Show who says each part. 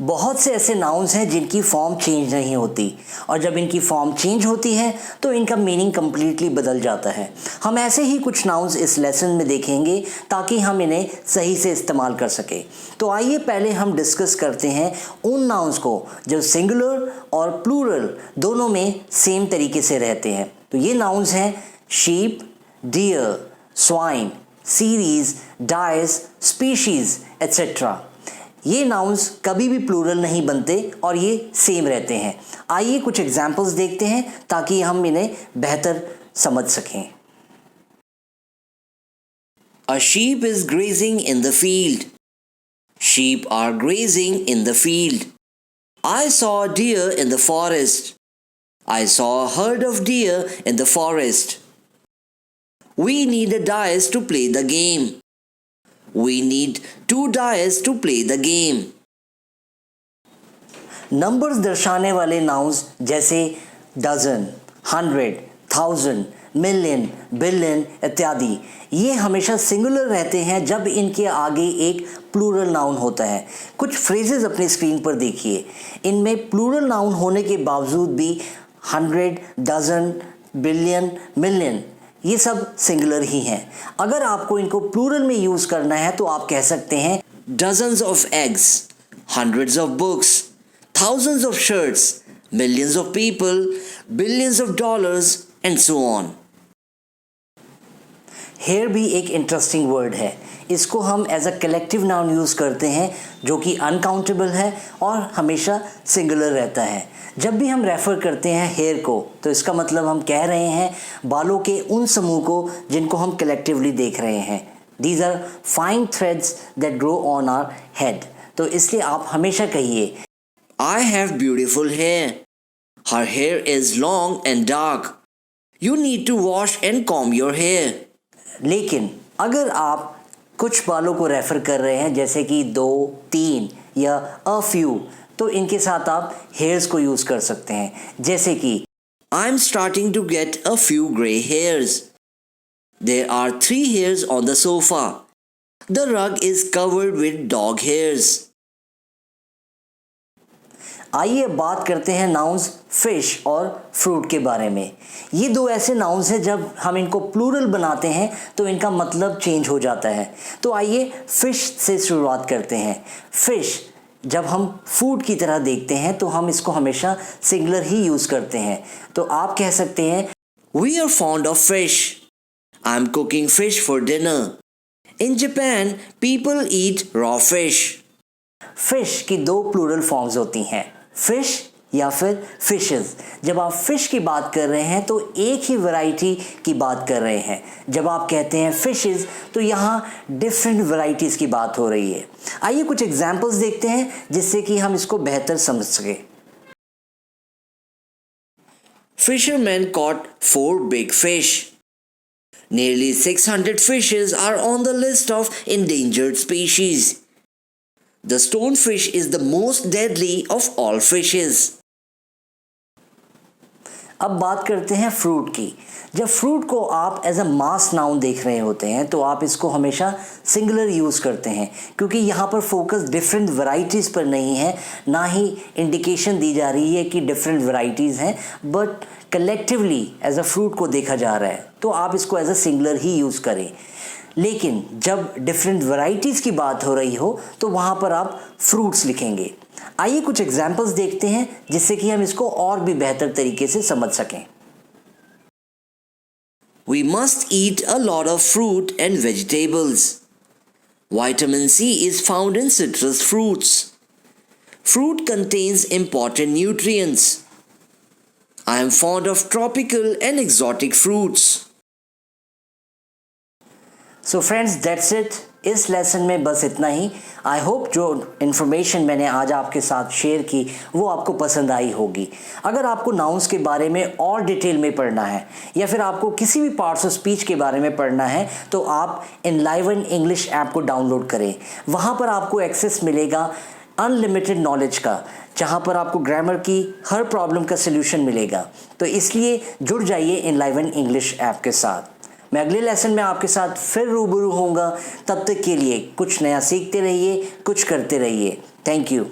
Speaker 1: बहुत से ऐसे नाउन्स हैं जिनकी फॉर्म चेंज नहीं होती और जब इनकी फॉर्म चेंज होती है तो इनका मीनिंग कम्प्लीटली बदल जाता है। हम ऐसे ही कुछ नाउन्स इस लेसन में देखेंगे ताकि हम इन्हें सही से इस्तेमाल कर सकें। तो आइए पहले हम डिस्कस करते हैं उन नाउन्स को जो सिंगुलर और प्लूरल दोनों में सेम तरीके से रहते हैं। तो ये नाउन्स हैं sheep, deer, swine, series, dice, species etcetera. ये नाउन्स कभी भी प्लूरल नहीं बनते और ये सेम रहते हैं। आइए कुछ एग्जाम्पल्स देखते हैं ताकि हम इन्हें बेहतर समझ सकें। A sheep is grazing in the field. Sheep are grazing in the field. I saw a deer in the forest. I saw a herd of deer in the forest. We need a dice to play the game. We need 2 dice to play the game. Numbers दर्शाने वाले nouns जैसे dozen, 100, 1000, million, billion इत्यादि ये हमेशा singular रहते हैं जब इनके आगे एक प्लूरल नाउन होता है। कुछ फ्रेजेस अपनी स्क्रीन पर देखिए, इनमें प्लूरल नाउन होने के बावजूद भी 100, डजन, बिलियन, मिलियन ये सब सिंगुलर ही हैं। अगर आपको इनको प्लूरल में यूज़ करना है तो आप कह सकते हैं dozens of eggs, hundreds of books, thousands of shirts, millions of people, billions of dollars and so on. Hair भी एक इंटरेस्टिंग वर्ड है। इसको हम as a collective noun use करते हैं जो कि अनकाउंटेबल है और हमेशा सिंगुलर रहता है। जब भी हम रेफ़र करते हैं हेयर को तो इसका मतलब हम कह रहे हैं बालों के उन समूह को जिनको हम कलेक्टिवली देख रहे हैं। These are fine threads that grow on our head. तो इसलिए आप हमेशा कहिए I have beautiful hair, her hair is long and dark, you need to wash and comb your hair. लेकिन अगर आप कुछ बालों को रेफ़र कर रहे हैं जैसे कि 2, 3 या अ फ्यू तो इनके साथ आप हेयर्स को यूज़ कर सकते हैं जैसे कि I am starting to get a few grey hairs, there are 3 hairs on the sofa, the rug is covered with dog hairs. आइए बात करते हैं नाउन्स फिश और फ्रूट के बारे में। ये दो ऐसे नाउन्स हैं जब हम इनको प्लूरल बनाते हैं तो इनका मतलब चेंज हो जाता है। तो आइए फिश से शुरुआत करते हैं। फिश जब हम फूड की तरह देखते हैं तो हम इसको हमेशा सिंगुलर ही यूज़ करते हैं। तो आप कह सकते हैं we are fond of fish, I am cooking fish for dinner, in Japan people eat raw fish. Fish की 2 प्लूरल फॉर्म्स होती हैं, फिश या फिर फिशेस। जब आप फिश की बात कर रहे हैं तो एक ही वैरायटी की बात कर रहे हैं। जब आप कहते हैं फिशेस तो यहाँ डिफरेंट वैरायटीज़ की बात हो रही है। आइए कुछ एग्जांपल्स देखते हैं जिससे कि हम इसको बेहतर समझ सकें। Fishermen caught 4 big fish. Nearly 600 fishes are on the list of endangered species. The stonefish is the most deadly of all fishes. अब बात करते हैं फ्रूट की। जब फ्रूट को आप एज अ मास नाउन देख रहे होते हैं तो आप इसको हमेशा सिंगुलर यूज़ करते हैं क्योंकि यहाँ पर फोकस डिफरेंट वैरायटीज़ पर नहीं है, ना ही इंडिकेशन दी जा रही है कि डिफरेंट वैरायटीज़ हैं, but collectively as a fruit को देखा जा रहा है। तो आप इसको एज अ सिंगुलर ही यूज़ करें। लेकिन जब डिफरेंट वैरायटीज़ की बात हो रही हो तो वहाँ पर आप फ्रूट्स लिखेंगे। आइए कुछ एग्जाम्पल्स देखते हैं जिससे कि हम इसको और भी बेहतर तरीके से समझ सकें। We must eat a lot of fruit and vegetables. Vitamin C is found in citrus fruits. Fruit contains important nutrients. I am fond of tropical and exotic fruits. So friends, that's it. इस lesson में बस इतना ही। I hope जो information मैंने आज आपके साथ share की वो आपको पसंद आई होगी। अगर आपको नाउन्स के बारे में और डिटेल में पढ़ना है या फिर आपको किसी भी पार्ट्स ऑफ स्पीच के बारे में पढ़ना है तो आप एनलाइवन इंग्लिश ऐप को डाउनलोड करें। वहाँ पर आपको एक्सेस मिलेगा अनलिमिटेड नॉलेज का, जहाँ पर आपको ग्रामर की हर प्रॉब्लम का सल्यूशन मिलेगा। तो इसलिए जुड़ जाइए एनलाइवन इंग्लिश ऐप के साथ। मैं अगले लेसन में आपके साथ फिर रूबरू होऊंगा। तब तक के लिए कुछ नया सीखते रहिए, कुछ करते रहिए। Thank you.